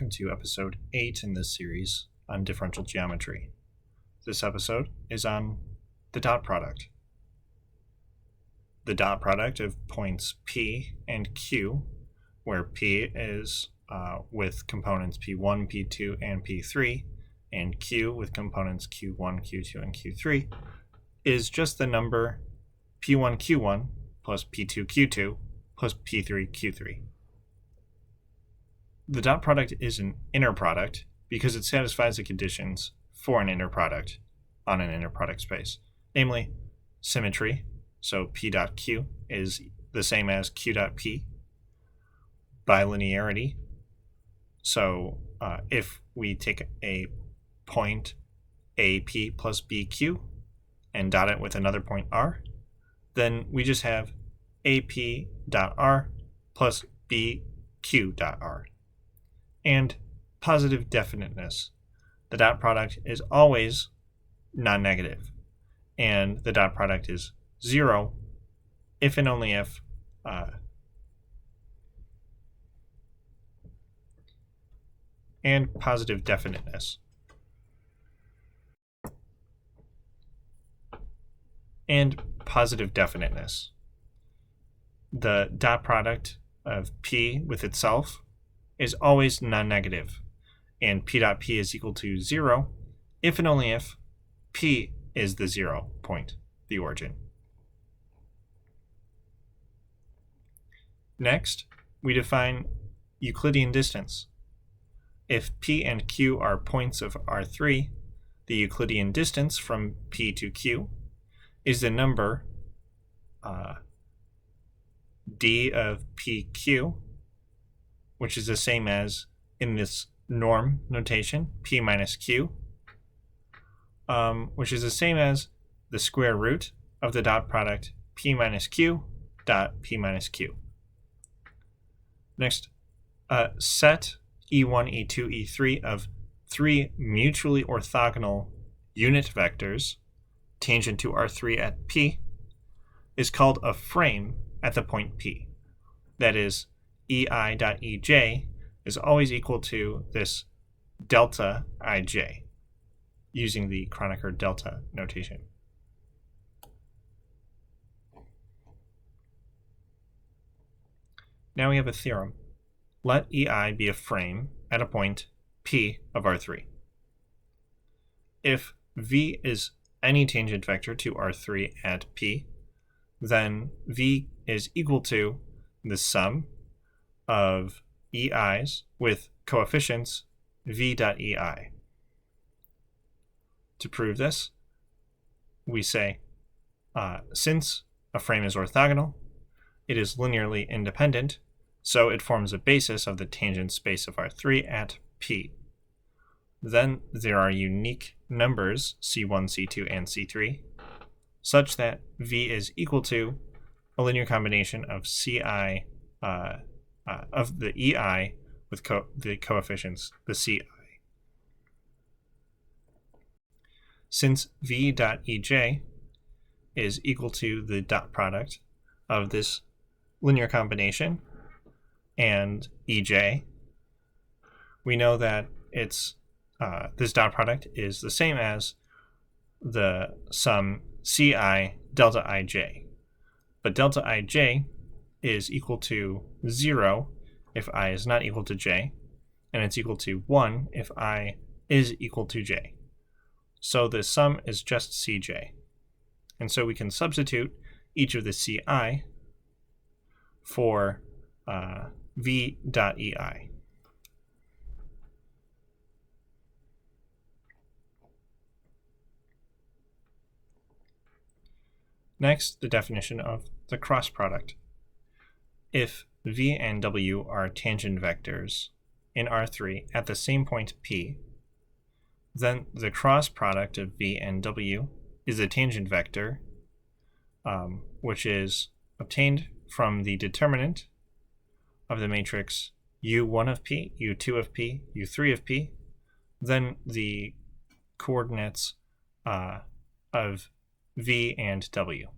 welcome to episode 8 in this series on differential geometry. This episode is on the dot product. The dot product of points P and Q, where P is with components P1, P2, and P3, and Q with components Q1, Q2, and Q3, is just the number P1, Q1 plus P2, Q2 plus P3, Q3. The dot product is an inner product because it satisfies the conditions for an inner product on an inner product space, namely symmetry, so P dot Q is the same as Q dot P, bilinearity, so if we take a point AP plus BQ and dot it with another point R, then we just have AP dot R plus BQ dot R. And positive definiteness. The dot product is always non-negative, and the dot product is 0 if and only if and positive definiteness. And positive definiteness. The dot product of P with itself is always non-negative, and P dot P is equal to 0 if and only if P is the 0 point, the origin. Next, we define Euclidean distance. If P and Q are points of R3, the Euclidean distance from P to Q is the number d of PQ, which is the same as, in this norm notation, P minus Q, which is the same as the square root of the dot product P minus Q dot P minus Q. Next, set E1, E2, E3 of 3 mutually orthogonal unit vectors tangent to R3 at P is called a frame at the point P. That is, EI dot EJ is always equal to this delta IJ, using the Kronecker delta notation. Now we have a theorem. Let EI be a frame at a point P of R3. If V is any tangent vector to R3 at P, then V is equal to the sum of EI's with coefficients V dot EI. To prove this, we say, since a frame is orthogonal, it is linearly independent, so it forms a basis of the tangent space of R3 at P. Then there are unique numbers C1, C2, and C3, such that V is equal to a linear combination of CI of the EI with the coefficients, the CI. Since V dot EJ is equal to the dot product of this linear combination and EJ, we know that it's this dot product is the same as the sum CI delta IJ. But delta IJ is equal to 0 if I is not equal to j, and it's equal to 1 if I is equal to j. So the sum is just Cj. And so we can substitute each of the Ci for V dot EI. Next, the definition of the cross product. If V and W are tangent vectors in R3 at the same point P, then the cross product of V and W is a tangent vector, which is obtained from the determinant of the matrix U1 of P, U2 of P, U3 of P, then the coordinates of V and W.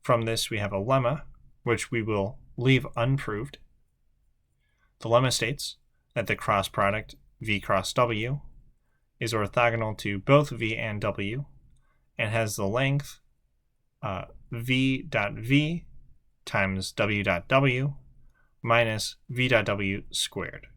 From this, we have a lemma, which we will leave unproved. the lemma states that the cross product v cross w is orthogonal to both v and w and has the length v dot v times w dot w minus v dot w squared.